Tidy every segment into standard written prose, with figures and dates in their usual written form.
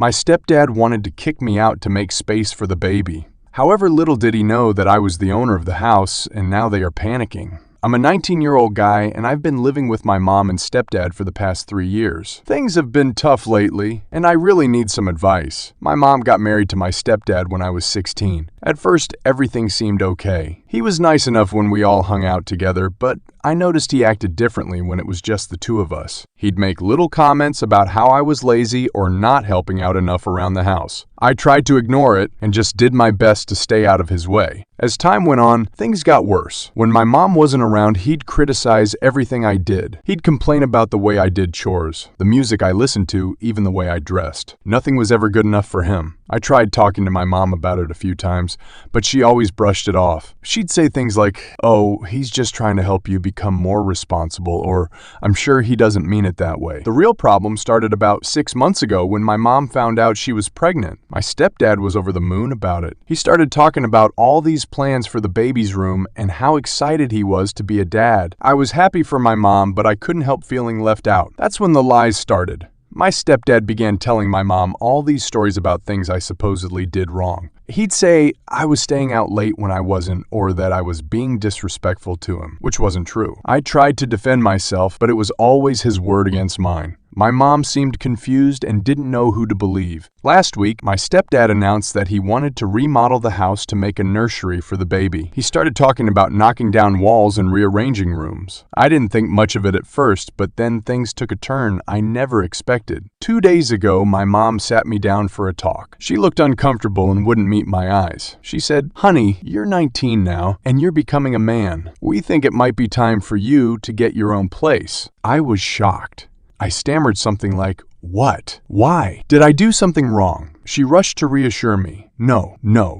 My stepdad wanted to kick me out to make space for the baby. However, little did he know that I was the owner of the house, and now they are panicking. I'm a 19-year-old guy, and I've been living with my mom and stepdad for the past 3 years. Things have been tough lately, and I really need some advice. My mom got married to my stepdad when I was 16. At first, everything seemed okay. He was nice enough when we all hung out together, but I noticed he acted differently when it was just the two of us. He'd make little comments about how I was lazy or not helping out enough around the house. I tried to ignore it and just did my best to stay out of his way. As time went on, things got worse. When my mom wasn't around, he'd criticize everything I did. He'd complain about the way I did chores, the music I listened to, even the way I dressed. Nothing was ever good enough for him. I tried talking to my mom about it a few times, but she always brushed it off. She'd say things like, "Oh, he's just trying to help you become more responsible," or "I'm sure he doesn't mean it that way." The real problem started about 6 months ago when my mom found out she was pregnant. My stepdad was over the moon about it. He started talking about all these plans for the baby's room and how excited he was to be a dad. I was happy for my mom, but I couldn't help feeling left out. That's when the lies started. My stepdad began telling my mom all these stories about things I supposedly did wrong. He'd say I was staying out late when I wasn't, or that I was being disrespectful to him, which wasn't true. I tried to defend myself, but it was always his word against mine. My mom seemed confused and didn't know who to believe. Last week, my stepdad announced that he wanted to remodel the house to make a nursery for the baby. He started talking about knocking down walls and rearranging rooms. I didn't think much of it at first, but then things took a turn I never expected. 2 days ago, my mom sat me down for a talk. She looked uncomfortable and wouldn't meet my eyes. She said, "Honey, you're 19 now, and you're becoming a man. We think it might be time for you to get your own place." I was shocked. I stammered something like, "What? Why? Did I do something wrong?" She rushed to reassure me. No,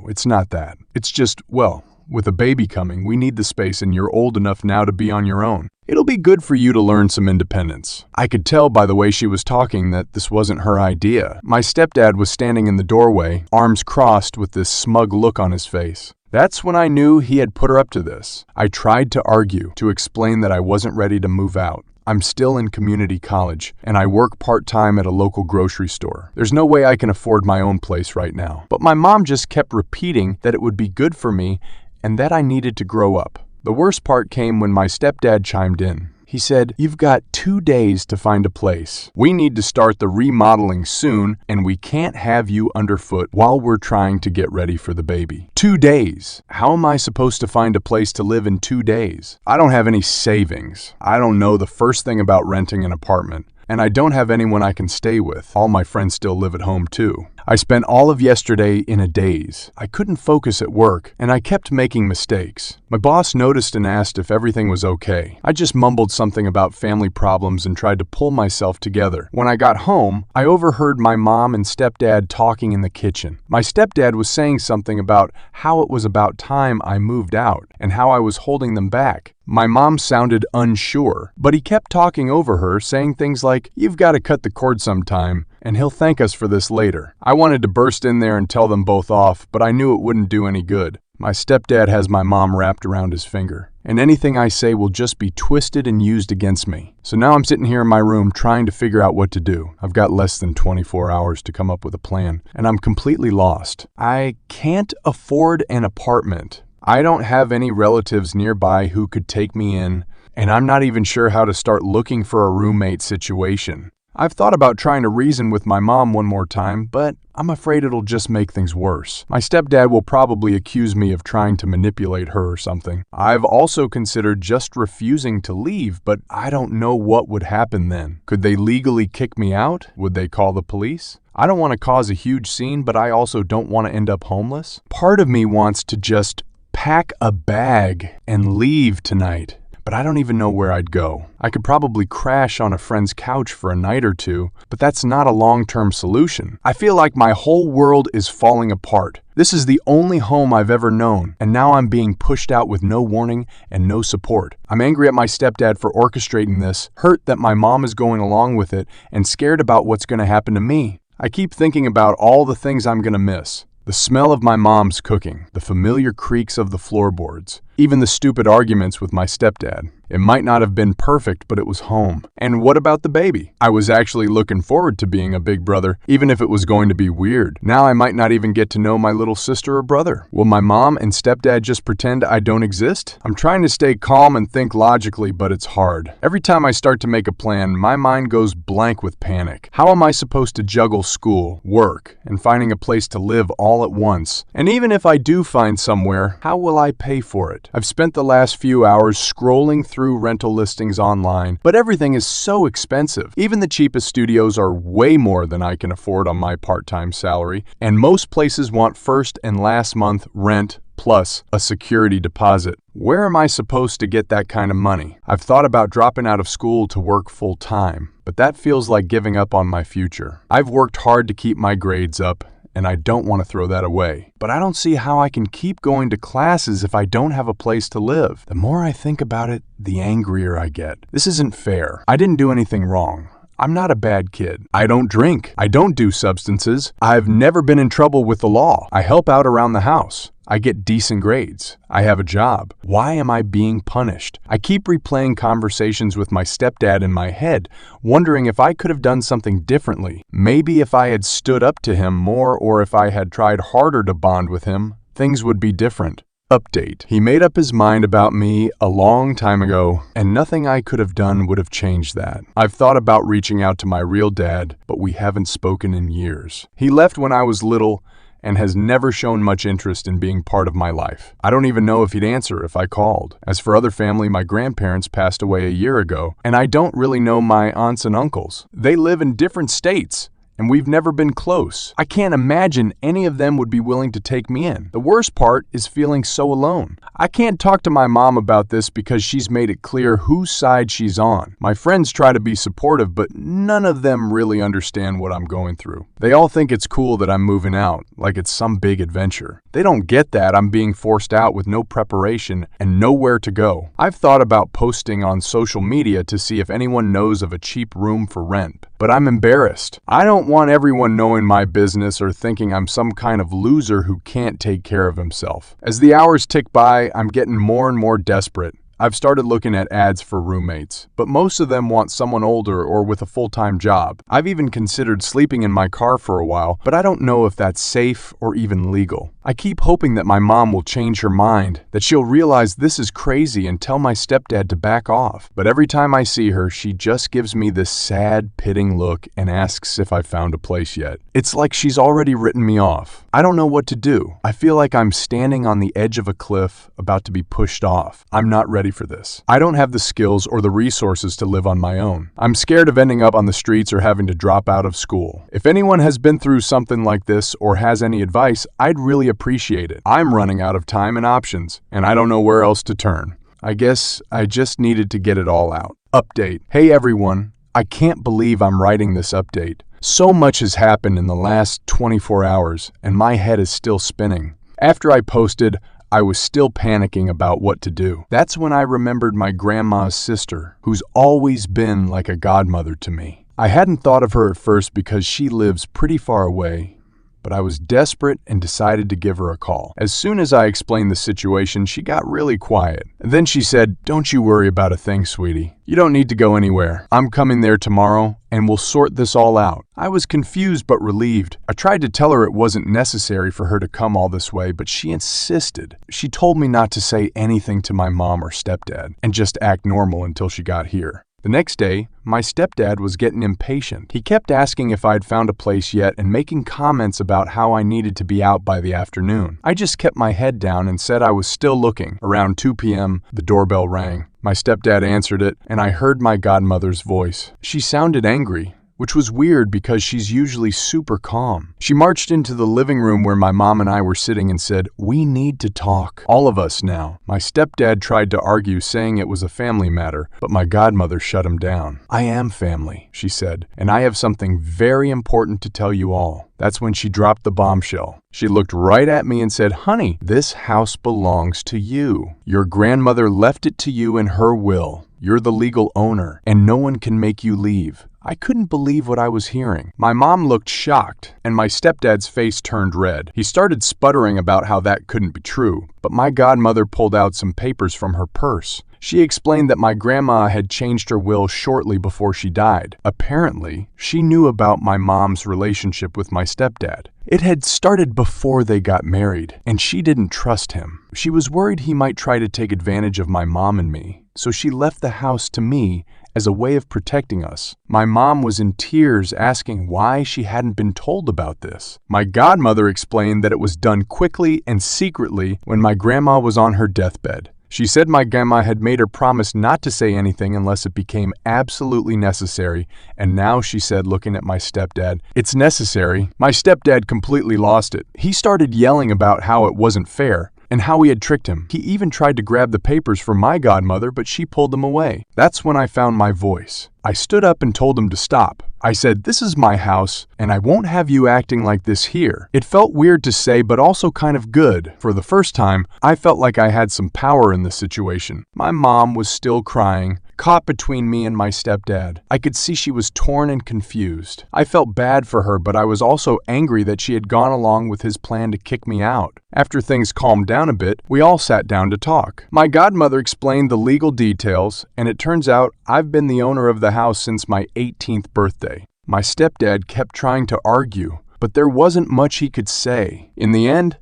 it's not that. It's just, well, with a baby coming, we need the space and you're old enough now to be on your own. It'll be good for you to learn some independence. I could tell by the way she was talking that this wasn't her idea. My stepdad was standing in the doorway, arms crossed with this smug look on his face. That's when I knew he had put her up to this. I tried to argue, to explain that I wasn't ready to move out. I'm still in community college, and I work part-time at a local grocery store. There's no way I can afford my own place right now. But my mom just kept repeating that it would be good for me and that I needed to grow up. The worst part came when my stepdad chimed in. He said, "You've got 2 days to find a place. We need to start the remodeling soon, and we can't have you underfoot while we're trying to get ready for the baby." 2 days? How am I supposed to find a place to live in 2 days? I don't have any savings. I don't know the first thing about renting an apartment. And I don't have anyone I can stay with. All my friends still live at home too. I spent all of yesterday in a daze. I couldn't focus at work, and I kept making mistakes. My boss noticed and asked if everything was okay. I just mumbled something about family problems and tried to pull myself together. When I got home, I overheard my mom and stepdad talking in the kitchen. My stepdad was saying something about how it was about time I moved out, and how I was holding them back. My mom sounded unsure, but he kept talking over her, saying things like, "You've got to cut the cord sometime, and he'll thank us for this later." I wanted to burst in there and tell them both off, but I knew it wouldn't do any good. My stepdad has my mom wrapped around his finger, and anything I say will just be twisted and used against me. So now I'm sitting here in my room trying to figure out what to do. I've got less than 24 hours to come up with a plan, and I'm completely lost. I can't afford an apartment. I don't have any relatives nearby who could take me in, and I'm not even sure how to start looking for a roommate situation. I've thought about trying to reason with my mom one more time, but I'm afraid it'll just make things worse. My stepdad will probably accuse me of trying to manipulate her or something. I've also considered just refusing to leave, but I don't know what would happen then. Could they legally kick me out? Would they call the police? I don't want to cause a huge scene, but I also don't want to end up homeless. Part of me wants to just pack a bag and leave tonight, but I don't even know where I'd go. I could probably crash on a friend's couch for a night or two, but that's not a long-term solution. I feel like my whole world is falling apart. This is the only home I've ever known, and now I'm being pushed out with no warning and no support. I'm angry at my stepdad for orchestrating this, hurt that my mom is going along with it, and scared about what's going to happen to me. I keep thinking about all the things I'm going to miss. The smell of my mom's cooking, the familiar creaks of the floorboards, even the stupid arguments with my stepdad. It might not have been perfect, but it was home. And what about the baby? I was actually looking forward to being a big brother, even if it was going to be weird. Now I might not even get to know my little sister or brother. Will my mom and stepdad just pretend I don't exist? I'm trying to stay calm and think logically, but it's hard. Every time I start to make a plan, my mind goes blank with panic. How am I supposed to juggle school, work, and finding a place to live all at once? And even if I do find somewhere, how will I pay for it? I've spent the last few hours scrolling through rental listings online, but everything is so expensive. Even the cheapest studios are way more than I can afford on my part-time salary, and most places want first and last month rent plus a security deposit. Where am I supposed to get that kind of money? I've thought about dropping out of school to work full-time, but that feels like giving up on my future. I've worked hard to keep my grades up, and I don't want to throw that away. But I don't see how I can keep going to classes if I don't have a place to live. The more I think about it, the angrier I get. This isn't fair. I didn't do anything wrong. I'm not a bad kid. I don't drink. I don't do substances. I've never been in trouble with the law. I help out around the house. I get decent grades. I have a job. Why am I being punished? I keep replaying conversations with my stepdad in my head, wondering if I could have done something differently. Maybe if I had stood up to him more or if I had tried harder to bond with him, things would be different. Update. He made up his mind about me a long time ago, and nothing I could have done would have changed that. I've thought about reaching out to my real dad, but we haven't spoken in years. He left when I was little and has never shown much interest in being part of my life. I don't even know if he'd answer if I called. As for other family, my grandparents passed away a year ago, and I don't really know my aunts and uncles. They live in different states, and we've never been close. I can't imagine any of them would be willing to take me in. The worst part is feeling so alone. I can't talk to my mom about this because she's made it clear whose side she's on. My friends try to be supportive, but none of them really understand what I'm going through. They all think it's cool that I'm moving out, like it's some big adventure. They don't get that I'm being forced out with no preparation and nowhere to go. I've thought about posting on social media to see if anyone knows of a cheap room for rent, but I'm embarrassed. I don't want everyone knowing my business or thinking I'm some kind of loser who can't take care of himself. As the hours tick by, I'm getting more and more desperate. I've started looking at ads for roommates, but most of them want someone older or with a full-time job. I've even considered sleeping in my car for a while, but I don't know if that's safe or even legal. I keep hoping that my mom will change her mind, that she'll realize this is crazy and tell my stepdad to back off. But every time I see her, she just gives me this sad, pitting look and asks if I've found a place yet. It's like she's already written me off. I don't know what to do. I feel like I'm standing on the edge of a cliff, about to be pushed off. I'm not ready for this. I don't have the skills or the resources to live on my own. I'm scared of ending up on the streets or having to drop out of school. If anyone has been through something like this or has any advice, I'd really appreciate it. I'm running out of time and options, and I don't know where else to turn. I guess I just needed to get it all out. Update. Hey everyone, I can't believe I'm writing this update. So much has happened in the last 24 hours, and my head is still spinning. After I posted, I was still panicking about what to do. That's when I remembered my grandma's sister, who's always been like a godmother to me. I hadn't thought of her at first because she lives pretty far away, but I was desperate and decided to give her a call. As soon as I explained the situation, she got really quiet. And then she said, "Don't you worry about a thing, sweetie. You don't need to go anywhere. I'm coming there tomorrow, and we'll sort this all out." I was confused but relieved. I tried to tell her it wasn't necessary for her to come all this way, but she insisted. She told me not to say anything to my mom or stepdad, and just act normal until she got here. The next day, my stepdad was getting impatient. He kept asking if I'd found a place yet and making comments about how I needed to be out by the afternoon. I just kept my head down and said I was still looking. Around 2 p.m., the doorbell rang. My stepdad answered it, and I heard my godmother's voice. She sounded angry, which was weird because she's usually super calm. She marched into the living room where my mom and I were sitting and said, "We need to talk. All of us now." My stepdad tried to argue, saying it was a family matter, but my godmother shut him down. "I am family," she said, "and I have something very important to tell you all." That's when she dropped the bombshell. She looked right at me and said, "Honey, this house belongs to you. Your grandmother left it to you in her will. You're the legal owner, and no one can make you leave. I couldn't believe what I was hearing. My mom looked shocked, and my stepdad's face turned red. He started sputtering about how that couldn't be true, but my godmother pulled out some papers from her purse. She explained that my grandma had changed her will shortly before she died. Apparently, she knew about my mom's relationship with my stepdad. It had started before they got married, and she didn't trust him. She was worried he might try to take advantage of my mom and me, so she left the house to me as a way of protecting us. My mom was in tears asking why she hadn't been told about this. My godmother explained that it was done quickly and secretly when my grandma was on her deathbed. She said my grandma had made her promise not to say anything unless it became absolutely necessary, and now she said, looking at my stepdad, "It's necessary." My stepdad completely lost it. He started yelling about how it wasn't fair and how we had tricked him. He even tried to grab the papers from my godmother, but she pulled them away. That's when I found my voice. I stood up and told him to stop. I said, "This is my house, and I won't have you acting like this here." It felt weird to say, but also kind of good. For the first time, I felt like I had some power in the situation. My mom was still crying, caught between me and my stepdad. I could see she was torn and confused. I felt bad for her, but I was also angry that she had gone along with his plan to kick me out. After things calmed down a bit, we all sat down to talk. My godmother explained the legal details, and it turns out I've been the owner of the house since my 18th birthday. My stepdad kept trying to argue, but there wasn't much he could say. In the end,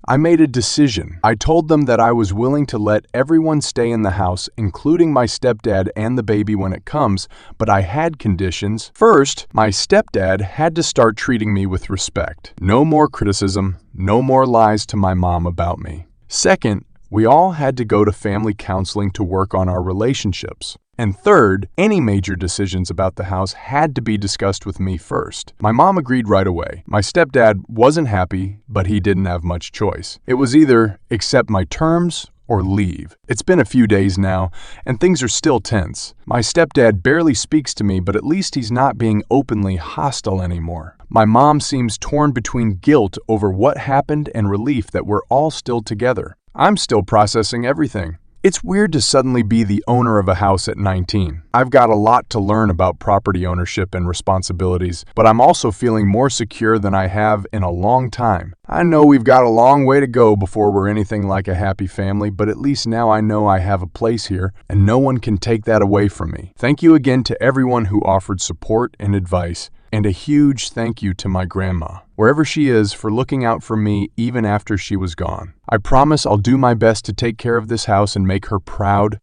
I made a decision. I told them that I was willing to let everyone stay in the house, including my stepdad and the baby when it comes, but I had conditions. First, my stepdad had to start treating me with respect. No more criticism, no more lies to my mom about me. Second, we all had to go to family counseling to work on our relationships. And third, any major decisions about the house had to be discussed with me first. My mom agreed right away. My stepdad wasn't happy, but he didn't have much choice. It was either accept my terms or leave. It's been a few days now, and things are still tense. My stepdad barely speaks to me, but at least he's not being openly hostile anymore. My mom seems torn between guilt over what happened and relief that we're all still together. I'm still processing everything. It's weird to suddenly be the owner of a house at 19. I've got a lot to learn about property ownership and responsibilities, but I'm also feeling more secure than I have in a long time. I know we've got a long way to go before we're anything like a happy family, but at least now I know I have a place here, and no one can take that away from me. Thank you again to everyone who offered support and advice, and a huge thank you to my grandma, wherever she is, for looking out for me even after she was gone. I promise I'll do my best to take care of this house and make her proud